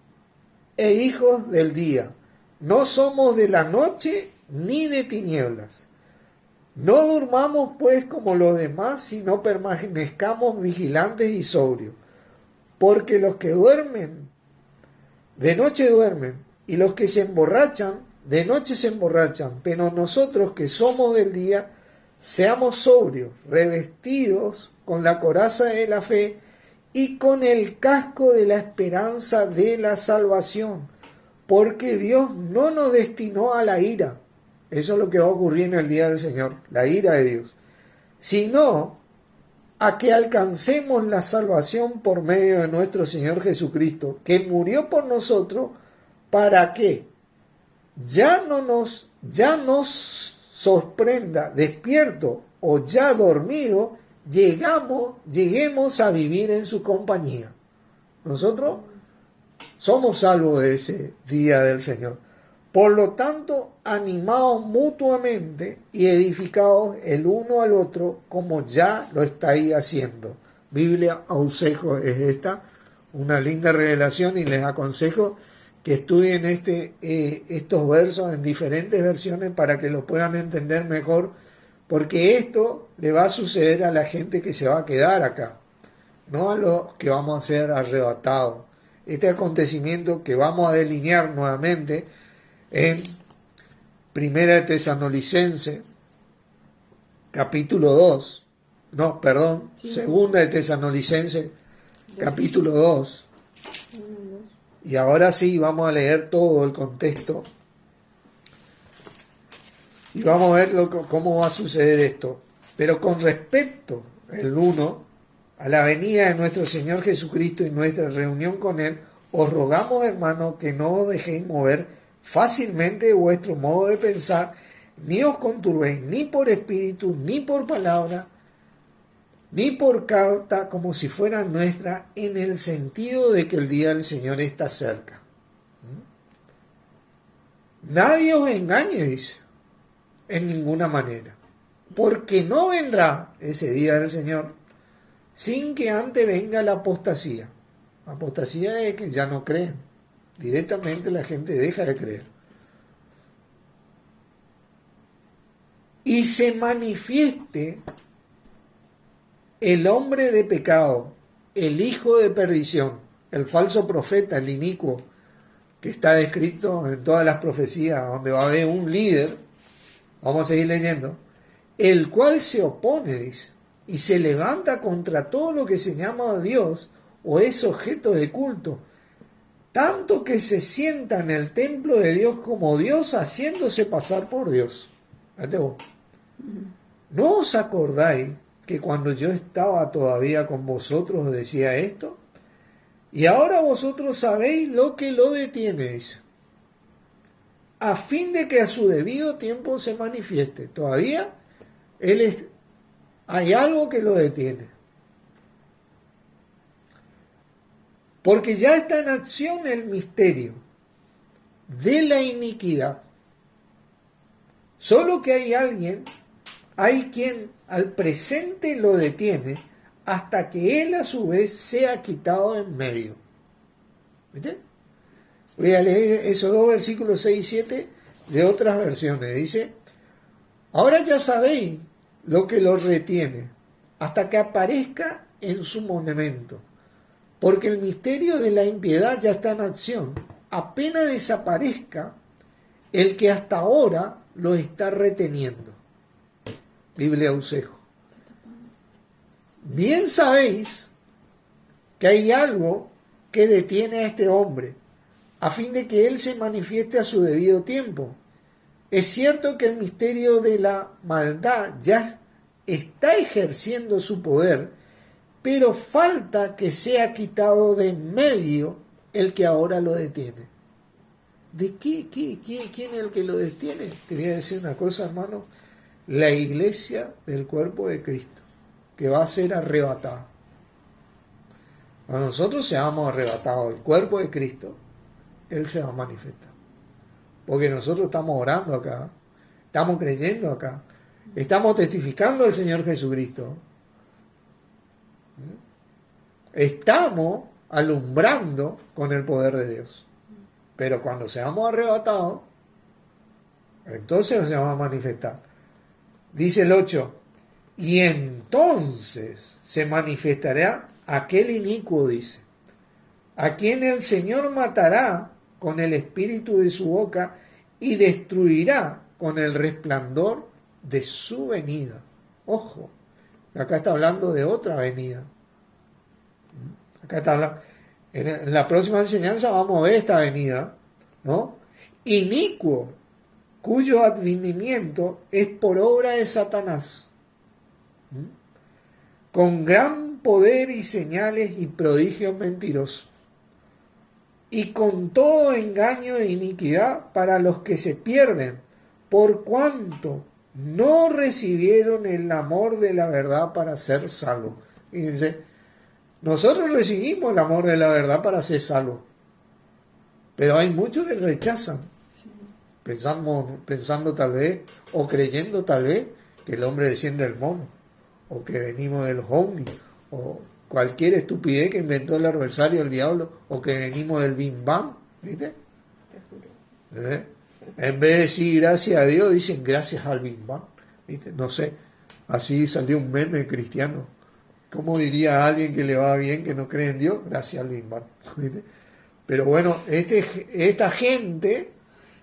e hijos del día. No somos de la noche ni de tinieblas. No durmamos pues como los demás, sino permanezcamos vigilantes y sobrios. Porque los que duermen, de noche duermen, y los que se emborrachan, de noche se emborrachan, pero nosotros que somos del día, seamos sobrios, revestidos con la coraza de la fe y con el casco de la esperanza de la salvación, porque Dios no nos destinó a la ira. Eso es lo que va a ocurrir en el día del Señor, la ira de Dios, sino a que alcancemos la salvación por medio de nuestro Señor Jesucristo, que murió por nosotros, para que ya nos sorprenda despierto o ya dormido, lleguemos a vivir en su compañía. Nosotros somos salvos de ese día del Señor. Por lo tanto, animaos mutuamente y edificaos el uno al otro, como ya lo estáis haciendo. Biblia Ausejo es esta, una linda revelación, y les aconsejo que estudien estos versos en diferentes versiones para que lo puedan entender mejor, porque esto le va a suceder a la gente que se va a quedar acá, no a los que vamos a ser arrebatados. Este acontecimiento que vamos a delinear nuevamente en Primera de Tesalonicenses, capítulo 2, Segunda de Tesalonicenses, capítulo 2, y ahora sí vamos a leer todo el contexto, y vamos a ver cómo va a suceder esto. Pero con respecto, el 1, a la venida de nuestro Señor Jesucristo y nuestra reunión con Él, os rogamos, hermanos, que no os dejéis mover fácilmente de vuestro modo de pensar, ni os conturbéis ni por espíritu, ni por palabra, ni por carta, como si fuera nuestra, en el sentido de que el día del Señor está cerca. Nadie os engañe, dice, en ninguna manera, porque no vendrá ese día del Señor sin que antes venga la apostasía. La apostasía es que ya no creen. Directamente la gente deja de creer. Y se manifieste el hombre de pecado, el hijo de perdición, el falso profeta, el inicuo, que está descrito en todas las profecías, donde va a haber un líder, vamos a seguir leyendo, el cual se opone, dice, y se levanta contra todo lo que se llama Dios o es objeto de culto, tanto que se sienta en el templo de Dios como Dios, haciéndose pasar por Dios. Fíjate vos. ¿No os acordáis que cuando yo estaba todavía con vosotros decía esto? Y ahora vosotros sabéis lo que lo detiene, dice, a fin de que a su debido tiempo se manifieste. Todavía hay algo que lo detiene. Porque ya está en acción el misterio de la iniquidad. Solo que hay quien al presente lo detiene hasta que él a su vez sea quitado en medio. ¿Viste? Voy a leer esos dos versículos 6 y 7 de otras versiones. Dice, ahora ya sabéis lo que lo retiene hasta que aparezca en su momento. Porque el misterio de la impiedad ya está en acción. Apenas desaparezca el que hasta ahora lo está reteniendo. Biblia Ausejo. Bien sabéis que hay algo que detiene a este hombre, a fin de que él se manifieste a su debido tiempo. Es cierto que el misterio de la maldad ya está ejerciendo su poder, pero falta que sea quitado de en medio el que ahora lo detiene. ¿De quién es el que lo detiene? Te voy a decir una cosa, hermano. La iglesia del cuerpo de Cristo, que va a ser arrebatada. Cuando nosotros seamos arrebatados del cuerpo de Cristo, Él se va a manifestar. Porque nosotros estamos orando acá, estamos creyendo acá, estamos testificando al Señor Jesucristo. Estamos alumbrando con el poder de Dios. Pero cuando seamos arrebatados, entonces se va a manifestar. Dice el 8, y entonces se manifestará aquel inicuo, dice, a quien el Señor matará con el espíritu de su boca y destruirá con el resplandor de su venida. Ojo, acá está hablando de otra venida. Acá está hablando, en la próxima enseñanza vamos a ver esta venida, ¿no? Inicuo, cuyo advenimiento es por obra de Satanás, con gran poder y señales y prodigios mentirosos, y con todo engaño e iniquidad para los que se pierden, por cuanto no recibieron el amor de la verdad para ser salvos. Fíjense, nosotros recibimos el amor de la verdad para ser salvos, pero hay muchos que rechazan, pensando tal vez, o creyendo tal vez, que el hombre desciende del mono, o que venimos de los ovnis, o cualquier estupidez que inventó el adversario del diablo, o que venimos del Big Bang, ¿viste? En vez de decir gracias a Dios, dicen gracias al Big Bang, ¿viste? No sé, así salió un meme cristiano. ¿Cómo diría alguien que le va bien, que no cree en Dios? Gracias al Big Bang, ¿viste? Pero bueno, esta gente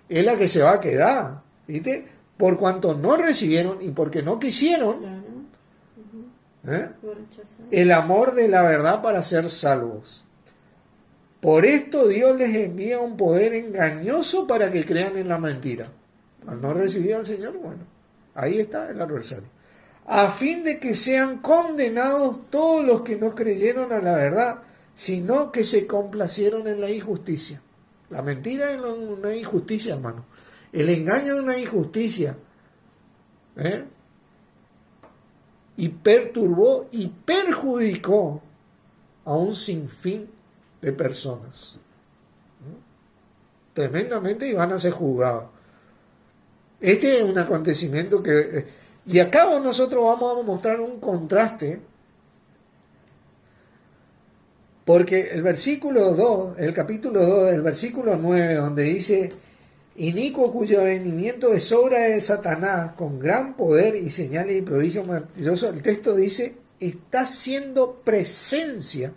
es la que se va a quedar, ¿viste? Por cuanto no recibieron y porque no quisieron el amor de la verdad para ser salvos. Por esto Dios les envía un poder engañoso para que crean en la mentira. Al no recibir al Señor, bueno, ahí está el adversario. A fin de que sean condenados todos los que no creyeron a la verdad, sino que se complacieron en la injusticia. La mentira es una injusticia, hermano. El engaño es una injusticia. Y perturbó y perjudicó a un sinfín de personas. Tremendamente, y van a ser juzgados. Este es un acontecimiento que... Y acá nosotros vamos a mostrar un contraste, porque el versículo 2, el capítulo 2, el versículo 9, donde dice: inicuo cuyo venimiento es obra de Satanás, con gran poder y señales y prodigios mentirosos, el texto dice, está haciendo presencia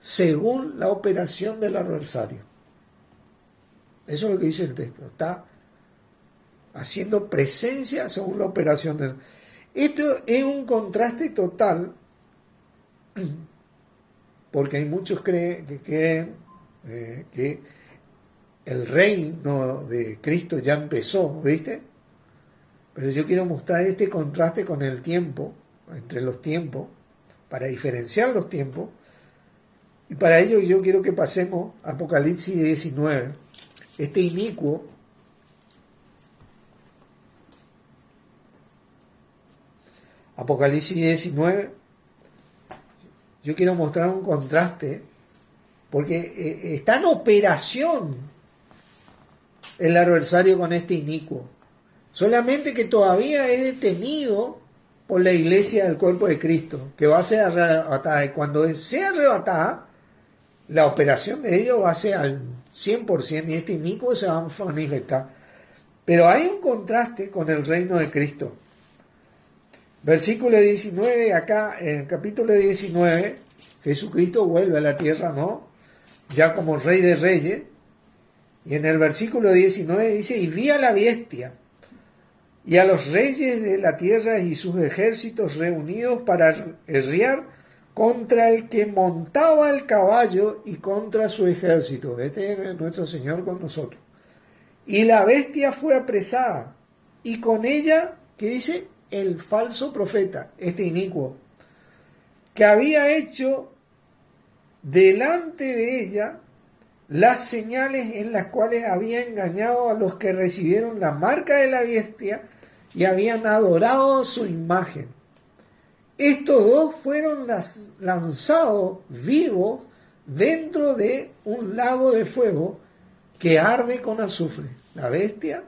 según la operación del adversario. Eso es lo que dice el texto, está haciendo presencia según la operación del... Esto es un contraste total, porque hay muchos que creen que el reino de Cristo ya empezó, ¿viste? Pero yo quiero mostrar este contraste con el tiempo, entre los tiempos, para diferenciar los tiempos, y para ello yo quiero que pasemos a Apocalipsis 19, este inicuo, Apocalipsis 19, yo quiero mostrar un contraste, porque está en operación el adversario con este inicuo, solamente que todavía es detenido por la iglesia del cuerpo de Cristo, que va a ser arrebatada, y cuando sea arrebatada, la operación de ellos va a ser al 100%, y este inicuo se va a manifestar. Pero hay un contraste con el reino de Cristo. Versículo 19, acá en el capítulo 19, Jesucristo vuelve a la tierra, ¿no? Ya como Rey de Reyes. Y en el versículo 19 dice: y vi a la bestia y a los reyes de la tierra y sus ejércitos reunidos para guerrear contra el que montaba el caballo y contra su ejército. Este es nuestro Señor con nosotros. Y la bestia fue apresada, y con ella, ¿qué dice? El falso profeta, este inicuo, que había hecho delante de ella las señales en las cuales había engañado a los que recibieron la marca de la bestia y habían adorado su imagen. Estos dos fueron lanzados vivos dentro de un lago de fuego que arde con azufre. La bestia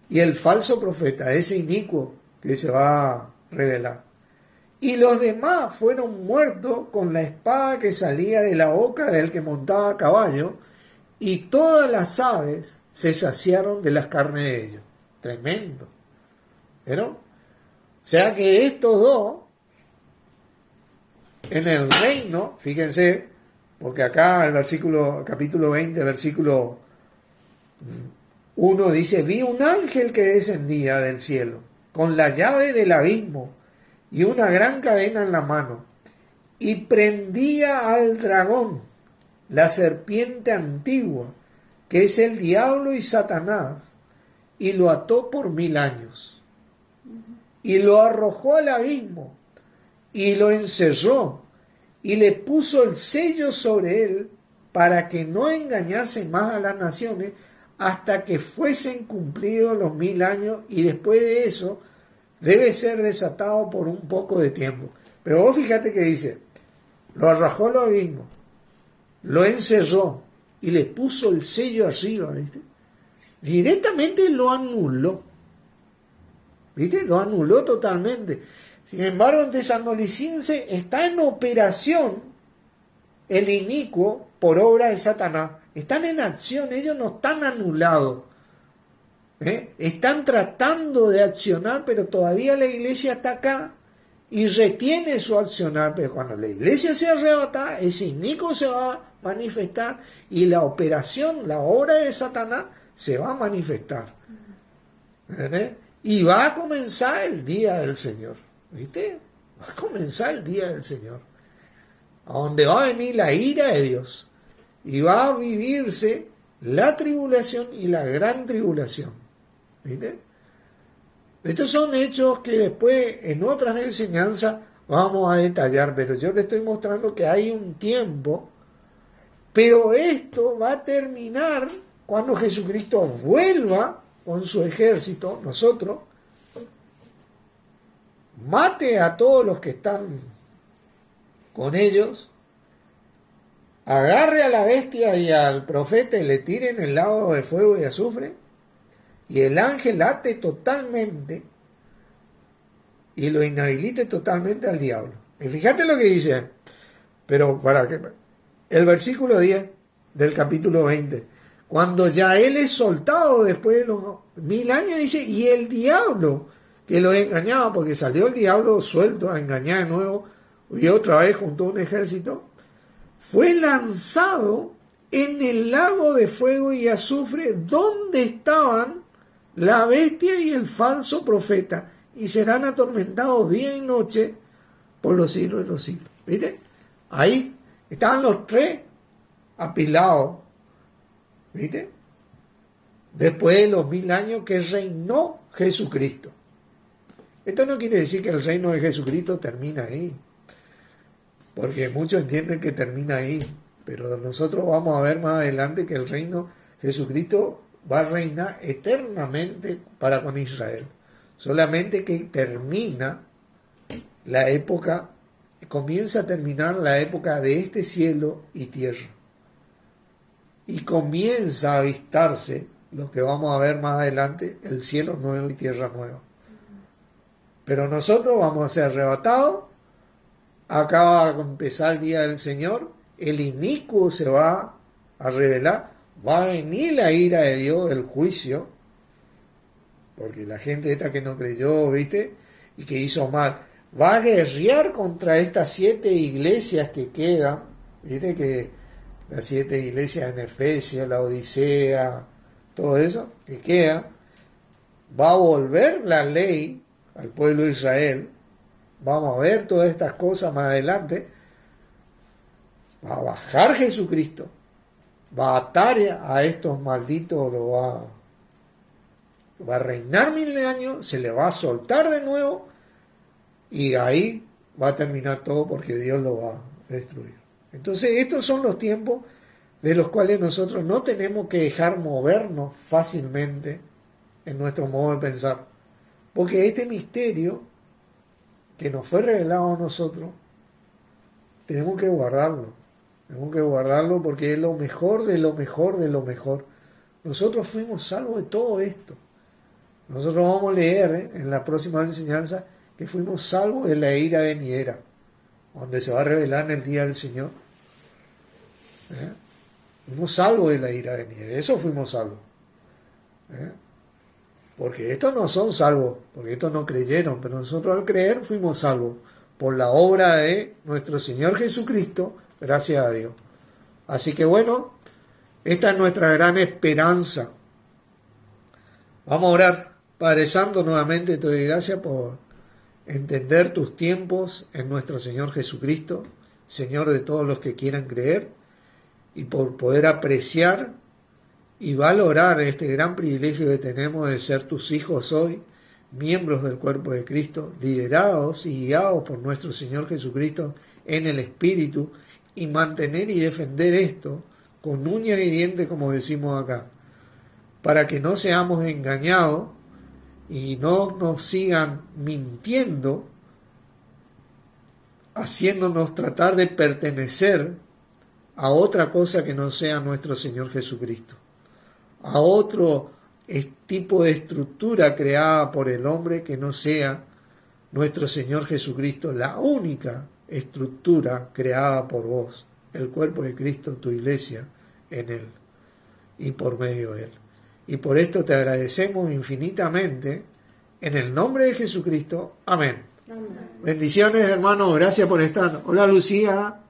y el falso profeta, ese inicuo que se va a revelar. Y los demás fueron muertos con la espada que salía de la boca del que montaba a caballo, y todas las aves se saciaron de las carnes de ellos. Tremendo. ¿Pero? O sea que estos dos, en el reino, fíjense, Porque acá el capítulo 20, versículo 1 dice: vi un ángel que descendía del cielo con la llave del abismo y una gran cadena en la mano, y prendía al dragón, la serpiente antigua, que es el diablo y Satanás, y lo ató por 1000 años, y lo arrojó al abismo, y lo encerró, y le puso el sello sobre él, para que no engañase más a las naciones, hasta que fuesen cumplidos los 1000 años, y después de eso debe ser desatado por un poco de tiempo. Pero vos fíjate que dice, lo arrojó al abismo, lo encerró y le puso el sello arriba, ¿viste? Directamente lo anuló, ¿viste? Lo anuló totalmente. Sin embargo, en Tesalonicenses está en operación el inicuo por obra de Satanás. Están en acción, ellos no están anulados. Están tratando de accionar, pero todavía la iglesia está acá y retiene su accionar. Pero cuando la iglesia sea arrebatada, ese inicuo se va a manifestar y la operación, la obra de Satanás se va a manifestar. Y va a comenzar el día del Señor. ¿Viste? Va a comenzar el día del Señor, a donde va a venir la ira de Dios y va a vivirse la tribulación y la gran tribulación. ¿Viste? Estos son hechos que después en otras enseñanzas vamos a detallar, pero yo le estoy mostrando que hay un tiempo, pero esto va a terminar cuando Jesucristo vuelva con su ejército, nosotros, mate a todos los que están con ellos, agarre a la bestia y al profeta y le tire en el lago de fuego y azufre, y el ángel ate totalmente y lo inhabilite totalmente al diablo. Y fíjate lo que dice, pero para que el versículo 10 del capítulo 20, cuando ya él es soltado después de los 1000 años, dice, y el diablo que los engañaba, porque salió el diablo suelto a engañar de nuevo, y otra vez junto a un ejército, fue lanzado en el lago de fuego y azufre, donde estaban la bestia y el falso profeta, y serán atormentados día y noche por los siglos de los siglos. ¿Viste? Ahí estaban los tres apilados, ¿viste? Después de los 1000 años que reinó Jesucristo. Esto no quiere decir que el reino de Jesucristo termina ahí, porque muchos entienden que termina ahí, pero nosotros vamos a ver más adelante que el reino de Jesucristo va a reinar eternamente para con Israel. Solamente que termina la época, comienza a terminar la época de este cielo y tierra. Y comienza a avistarse, lo que vamos a ver más adelante, el cielo nuevo y tierra nueva. Pero nosotros vamos a ser arrebatados, acá va a empezar el día del Señor, el inicuo se va a revelar, va a venir la ira de Dios, el juicio, porque la gente esta que no creyó, ¿viste? Y que hizo mal, va a guerrear contra estas 7 iglesias que quedan, ¿viste? Que las 7 iglesias en Efesia, la Odisea, todo eso, que queda, va a volver la ley al pueblo de Israel, vamos a ver todas estas cosas más adelante, va a bajar Jesucristo, va a atar a estos malditos, va a reinar 1000 años, se le va a soltar de nuevo, y ahí va a terminar todo porque Dios lo va a destruir. Entonces estos son los tiempos de los cuales nosotros no tenemos que dejar movernos fácilmente en nuestro modo de pensar, porque este misterio que nos fue revelado a nosotros, tenemos que guardarlo porque es lo mejor de lo mejor de lo mejor. Nosotros fuimos salvos de todo esto. Nosotros vamos a leer en la próxima enseñanza que fuimos salvos de la ira venidera, donde se va a revelar en el día del Señor. Fuimos salvos de la ira venidera, eso fuimos salvos. Porque estos no son salvos, porque estos no creyeron, pero nosotros al creer fuimos salvos por la obra de nuestro Señor Jesucristo, gracias a Dios. Así que bueno, esta es nuestra gran esperanza. Vamos a orar. Padre Santo, nuevamente te doy gracias por entender tus tiempos en nuestro Señor Jesucristo, Señor de todos los que quieran creer, y por poder apreciar y valorar este gran privilegio que tenemos de ser tus hijos hoy, miembros del cuerpo de Cristo, liderados y guiados por nuestro Señor Jesucristo en el Espíritu, y mantener y defender esto con uñas y dientes, como decimos acá, para que no seamos engañados y no nos sigan mintiendo, haciéndonos tratar de pertenecer a otra cosa que no sea nuestro Señor Jesucristo, a otro tipo de estructura creada por el hombre que no sea nuestro Señor Jesucristo, la única estructura creada por vos, el cuerpo de Cristo, tu iglesia, en Él y por medio de Él. Y por esto te agradecemos infinitamente, en el nombre de Jesucristo. Amén. Amén. Bendiciones, hermanos, gracias por estar. Hola, Lucía.